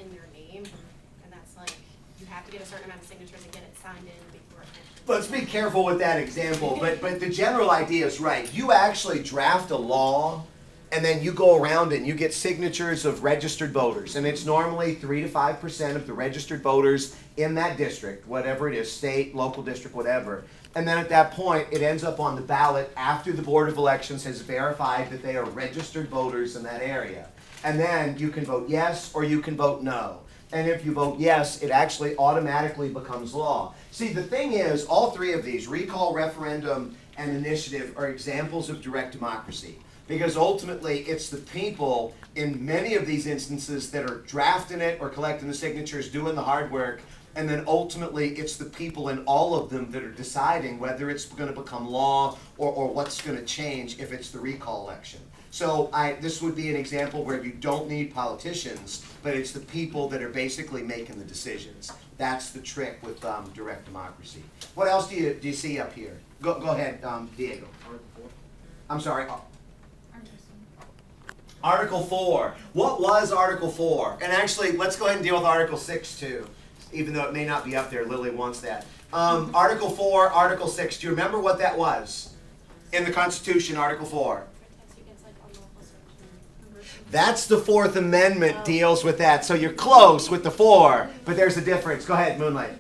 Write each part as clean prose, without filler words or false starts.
in their name, and that's like, you have to get a certain amount of signatures and get it signed in before. Let's be careful with that example, but the general idea is right. You actually draft a law, and then you go around and you get signatures of registered voters, and it's normally 3 to 5% of the registered voters in that district, whatever it is, state, local district, whatever. And then at that point, it ends up on the ballot after the Board of Elections has verified that they are registered voters in that area. And then you can vote yes or you can vote no. And if you vote yes, it actually automatically becomes law. See, the thing is, all three of these, recall, referendum, and initiative, are examples of direct democracy. Because ultimately, it's the people in many of these instances that are drafting it or collecting the signatures, doing the hard work, and then ultimately, it's the people in all of them that are deciding whether it's going to become law or what's going to change if it's the recall election. So this would be an example where you don't need politicians, but it's the people that are basically making the decisions. That's the trick with direct democracy. What else do you see up here? Go ahead, Diego. I'm sorry. Article 4. What was Article 4? And actually, let's go ahead and deal with Article 6 too, even though it may not be up there. Lily wants that. Article 4, Article 6. Do you remember what that was in the Constitution, Article 4? That's the Fourth Amendment deals with that. So you're close with the 4, but there's a difference. Go ahead, Moonlight.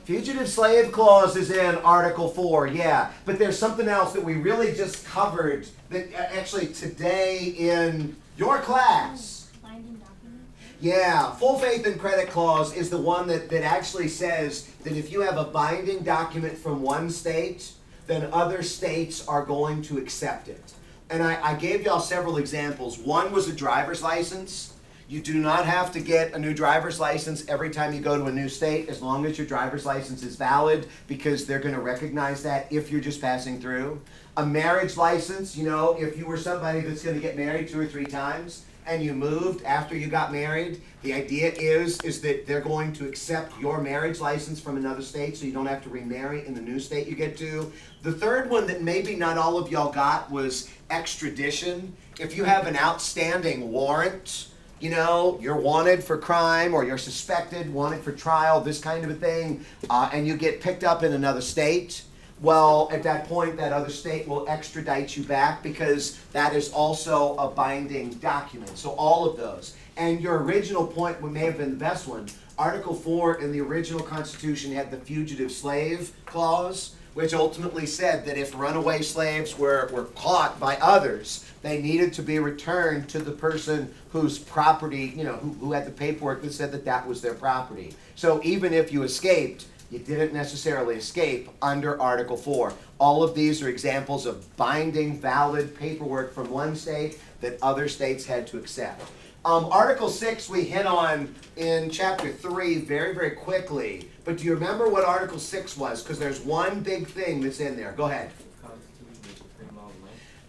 Fugitive slave clause is in Article 4, yeah. But there's something else that we really just covered that actually today in your class. Binding document? Yeah, full faith and credit clause is the one that actually says that if you have a binding document from one state, then other states are going to accept it. And I gave y'all several examples. One was a driver's license. You do not have to get a new driver's license every time you go to a new state, as long as your driver's license is valid, because they're going to recognize that if you're just passing through. A marriage license, you know, if you were somebody that's going to get married 2 or 3 times and you moved after you got married, the idea is that they're going to accept your marriage license from another state, so you don't have to remarry in the new state you get to. The third one that maybe not all of y'all got was extradition. If you have an outstanding warrant, you know, you're wanted for crime or you're suspected, wanted for trial, this kind of a thing, and you get picked up in another state, well, at that point, that other state will extradite you back because that is also a binding document. So all of those. And your original point may have been the best one. Article 4 in the original Constitution had the fugitive slave clause, which ultimately said that if runaway slaves were caught by others, they needed to be returned to the person whose property, you know, who had the paperwork that said that that was their property. So even if you escaped, you didn't necessarily escape under Article 4. All of these are examples of binding, valid paperwork from one state that other states had to accept. Article 6 we hit on in Chapter 3 very, very quickly. But do you remember what Article 6 was? Because there's one big thing that's in there. Go ahead.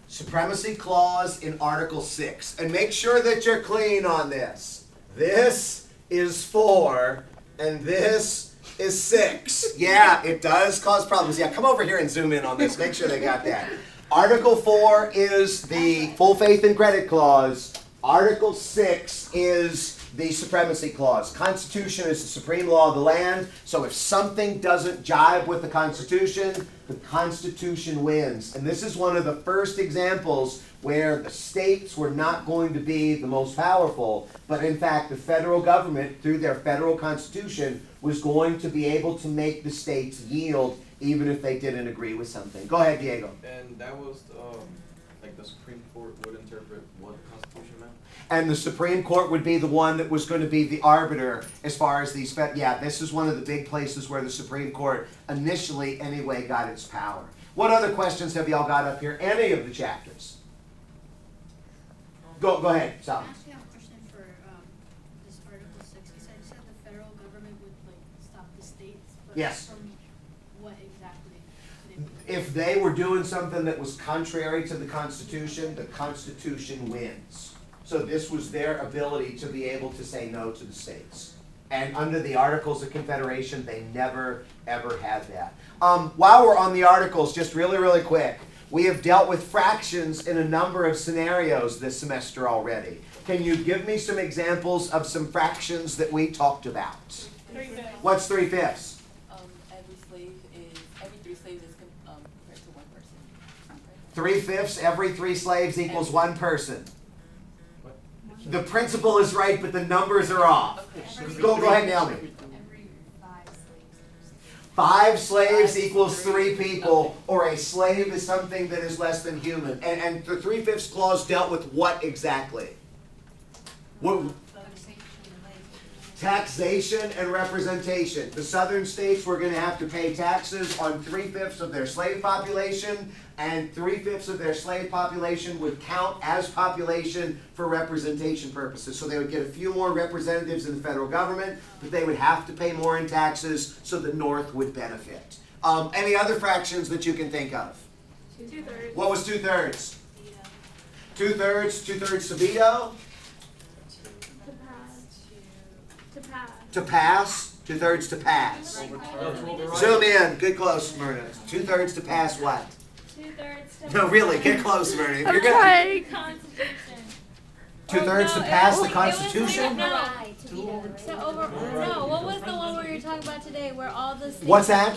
Supremacy Clause in Article 6. And make sure that you're clean on this. This is 4, and this is 6. Yeah, it does cause problems. Yeah, come over here and zoom in on this. Make sure they got that. Article 4 is the full faith and credit clause. Article 6 is the Supremacy Clause. Constitution is the supreme law of the land, so if something doesn't jibe with the Constitution wins. And this is one of the first examples where the states were not going to be the most powerful, but in fact the federal government, through their federal constitution, was going to be able to make the states yield even if they didn't agree with something. Go ahead, Diego. And that was like the Supreme Court would interpret what the Constitution meant? And the Supreme Court would be the one that was going to be the arbiter as far as these, yeah, this is one of the big places where the Supreme Court initially anyway got its power. What other questions have y'all got up here? Any of the chapters? Go ahead, Sal. I actually have a question for this Article 6. You said the federal government would like stop the states, but Yes. from what exactly? If they were doing something that was contrary to the Constitution wins. So this was their ability to be able to say no to the states. And under the Articles of Confederation, they never, ever had that. While we're on the Articles, just really, really quick, we have dealt with fractions in a number of scenarios this semester already. Can you give me some examples of some fractions that we talked about? 3/5. What's 3/5? Every 3 slaves is compared to 1 person. 3/5, every 3 slaves equals 1 person. What? The principle is right, but the numbers are off. Go ahead, Naomi. Every 5 slaves. 5 slaves equals 3 people, or a slave is something that is less than human. And the 3/5 clause dealt with what exactly? What? Taxation and representation. The southern states were going to have to pay taxes on 3/5 of their slave population, and 3/5 of their slave population would count as population for representation purposes. So they would get a few more representatives in the federal government, but they would have to pay more in taxes so the North would benefit. Any other fractions that you can think of? 2/3. What was 2/3? 2/3 to veto? To pass, 2/3 to pass. Zoom in, get close, Myrna. 2/3 to pass what? 2/3 No, really, get close, Myrna. If you're I'm gonna, trying. Constitution. 2/3 to pass the Constitution? No. No, what was the one where you're talking about today where all the states... What's that?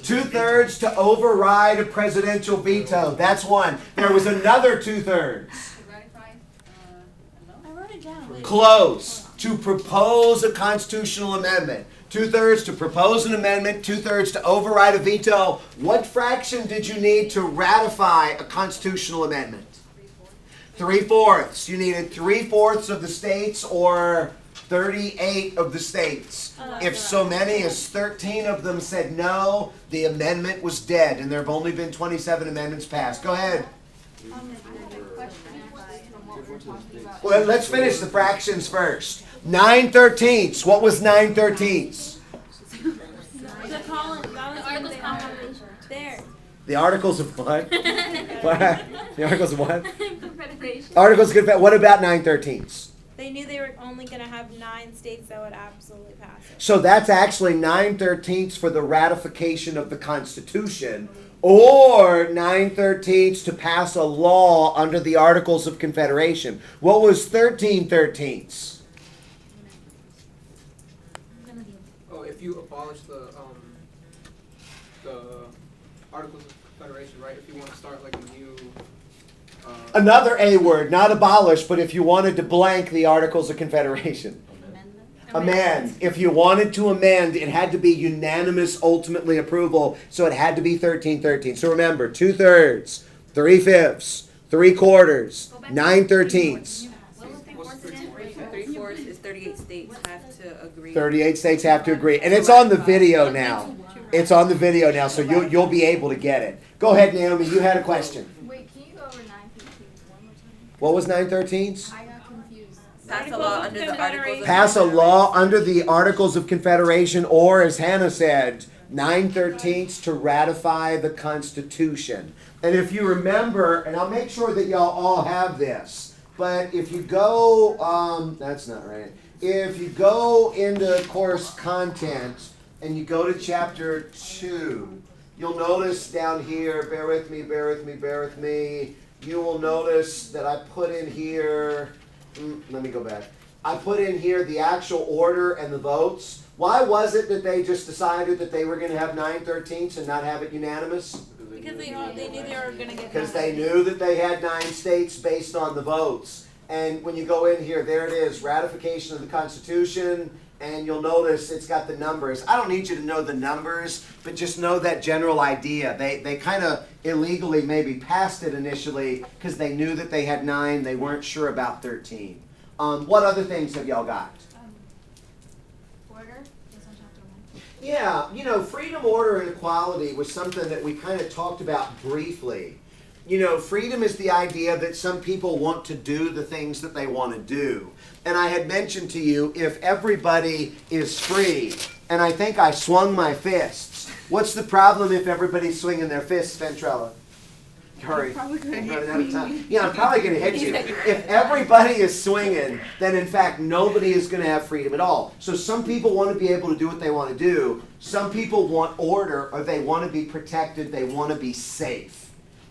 2/3 to override a presidential veto. That's one. There was another 2/3. I wrote it down. Close. To propose a constitutional amendment. 2/3 to propose an amendment, 2/3 to override a veto. What fraction did you need to ratify a constitutional amendment? 3/4. You needed 3/4 of the states or 38 of the states. If so many as 13 of them said no, the amendment was dead, and there have only been 27 amendments passed. Go ahead. Well, let's finish the fractions first. 9/13. What was 9/13? The articles of confederation. There. The Articles of what? What? The Articles of what? Confederation. Articles of Confederation. What about 9/13? They knew they were only going to have 9 states that would absolutely pass it. So that's actually 9/13 for the ratification of the Constitution, or 9/13 to pass a law under the Articles of Confederation. What was 13/13? Oh, if you abolish the Articles of Confederation, right? If you want to start like a new. Another A word, not abolish, but if you wanted to blank the Articles of Confederation. Amend. If you wanted to amend, it had to be unanimous, ultimately approval, so it had to be 13/13. So remember, 2/3, 3/5, 3/4, 9/13. 3/4 is 38 states have to agree. 38 states have to agree, and it's on the video now. It's on the video now, so you'll be able to get it. Go ahead, Naomi. You had a question. Wait, can you go over 9/15 one more time? What was 9/13? I got confused. Pass a law under the Articles of Pass a law under the Articles of Confederation, or as Hannah said, 9/13 to ratify the Constitution. And if you remember, and I'll make sure that y'all all have this, but if you go, that's not right. If you go into course content and you go to chapter 2, you'll notice down here, bear with me, you will notice that I put in here, let me go back. I put in here the actual order and the votes. Why was it that they just decided that they were going to have 9/13 and not have it unanimous? Because they knew they were going to get Because they knew that they had 9 states based on the votes. And when you go in here, there it is, ratification of the Constitution, and you'll notice it's got the numbers. I don't need you to know the numbers, but just know that general idea. They kind of illegally maybe passed it initially because they knew that they had 9, they weren't sure about 13. What other things have y'all got? Order? Yes, on chapter 1. Yeah, you know, freedom, order, and equality was something that we kind of talked about briefly. You know, freedom is the idea that some people want to do the things that they want to do. And I had mentioned to you, if everybody is free, and I think I swung my fists, what's the problem if everybody's swinging their fists, Ventrella? Hurry. I'm running out of time. Yeah, I'm probably going to hit you. If everybody is swinging, then in fact nobody is going to have freedom at all. So some people want to be able to do what they want to do. Some people want order, or they want to be protected, they want to be safe.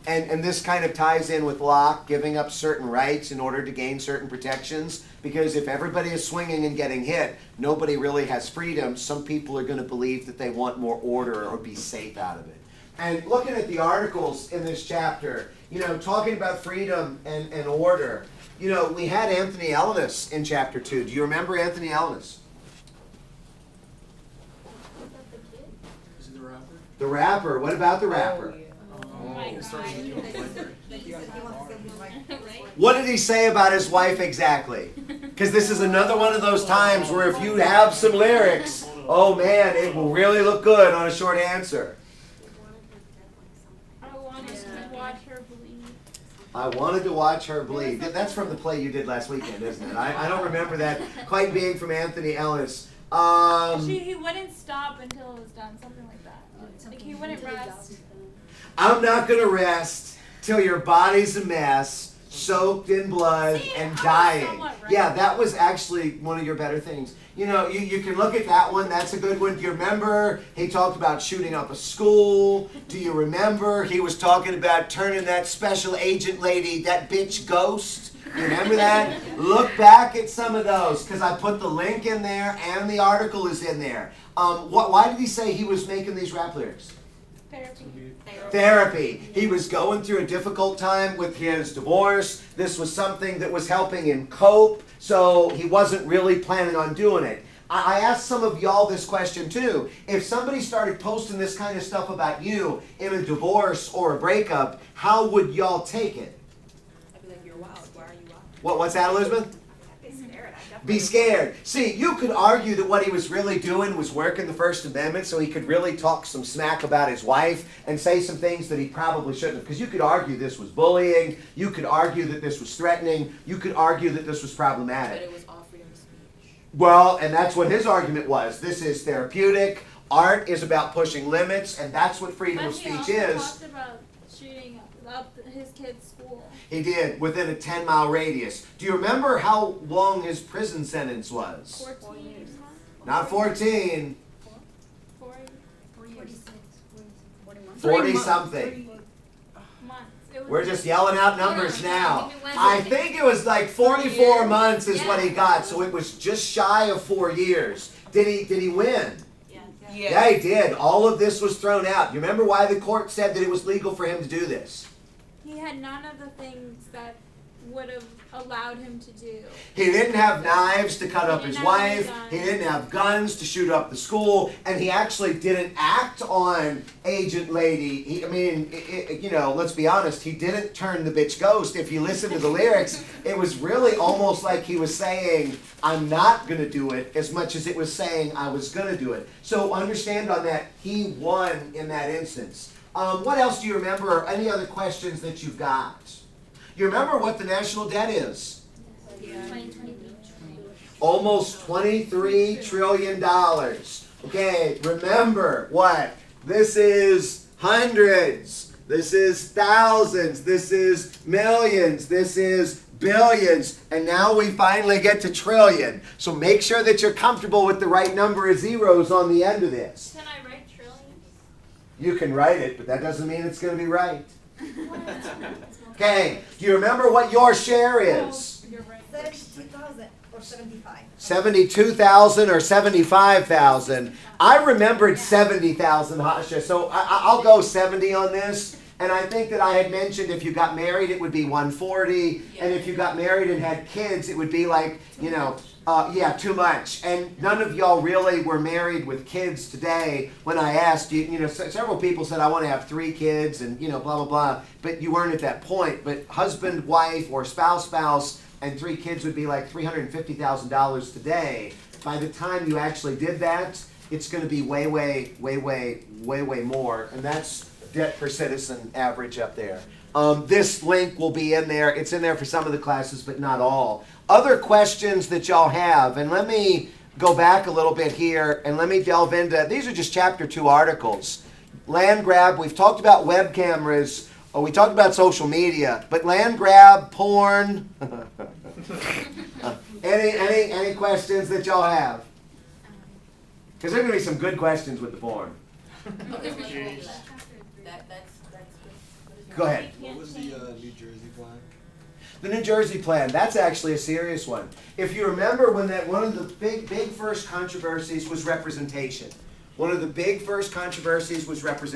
And this kind of ties in with Locke giving up certain rights in order to gain certain protections. Because if everybody is swinging and getting hit, nobody really has freedom. Some people are going to believe that they want more order or be safe out of it. And looking at the articles in this chapter, talking about freedom and order, we had Anthony Ellis in chapter 2. Do you remember Anthony Ellis? Is it the rapper? The rapper. What about the rapper? Oh my God. What did he say about his wife exactly? Because this is another one of those times where if you have some lyrics, oh man, it will really look good on a short answer. I wanted to watch her bleed. I wanted to watch her bleed. That's from the play you did last weekend, isn't it? I don't remember that quite being from Anthony Ellis. He wouldn't stop until it was done, something like that. Like he wouldn't rest. I'm not going to rest till your body's a mess, soaked in blood See, and I was dying. somewhat right. Yeah, that was actually one of your better things. You can look at that one. That's a good one. Do you remember he talked about shooting up a school? Do you remember he was talking about turning that special agent lady, that bitch ghost? You remember that? Look back at some of those because I put the link in there and the article is in there. Why did he say he was making these rap lyrics? Therapy. He was going through a difficult time with his divorce. This was something that was helping him cope, so he wasn't really planning on doing it. I asked some of y'all this question too. If somebody started posting this kind of stuff about you in a divorce or a breakup, how would y'all take it? I'd be like, you're wild. Why are you wild? What's that, Elizabeth? I'd be scared. Be scared. See, you could argue that what he was really doing was working the First Amendment so he could really talk some smack about his wife and say some things that he probably shouldn't have. Because you could argue this was bullying. You could argue that this was threatening. You could argue that this was problematic. But it was all freedom of speech. Well, and that's what his argument was. This is therapeutic. Art is about pushing limits, and that's what freedom of speech He is. also talked about shooting up his kid's school. He did, within a 10-mile radius. Do you remember how long his prison sentence was? 14 months? Not 14. 40 something. Months. It was We're just yelling out numbers now. It was- I think it was like 44 years. months is what he Yeah. got, so it was just shy of 4 years. Did he win? Yeah. Yeah, he did. All of this was thrown out. You remember why the court said that it was legal for him to do this? He had none of the things that would have allowed him to do. He didn't have knives to cut up He his didn't have wife. guns. He didn't have guns to shoot up the school, and he actually didn't act on Agent Lady. Let's be honest. He didn't turn the bitch ghost. If you listen to the lyrics, it was really almost like he was saying, "I'm not gonna do it," as much as it was saying, "I was gonna do it." So understand on that, he won in that instance. What else do you remember? Any other questions that you've got? You remember what the national debt is? Almost $23 trillion. Okay, remember what? This is hundreds. This is thousands. This is millions. This is billions. And now we finally get to trillion. So make sure that you're comfortable with the right number of zeros on the end of this. Can I write trillions? You can write it, but that doesn't mean it's going to be right. Okay, do you remember what your share is? You're right. 72,000 or 75. 72,000 or 75,000. I remembered 70,000, Hasha, so I'll go 70 on this. And I think that I had mentioned if you got married, it would be 140. And if you got married and had kids, it would be like, too much. And none of y'all really were married with kids today. When I asked you, several people said, I want to have 3 kids and, blah, blah, blah. But you weren't at that point. But husband, wife, or spouse, and 3 kids would be like $350,000 today. By the time you actually did that, it's going to be way, way, way, way, way, way more. And that's debt per citizen average up there. This link will be in there. It's in there for some of the classes, but not all. Other questions that y'all have, and let me go back a little bit here, and let me delve into, these are just chapter 2 articles. Land grab, we've talked about web cameras, we talked about social media, but land grab, porn, any questions that y'all have? Because there are going to be some good questions with the porn. Okay, that's good. What is Go ahead. You can't What was the change. New Jersey plan? The New Jersey plan, that's actually a serious one. If you remember when one of the big first controversies was representation. One of the big first controversies was representation.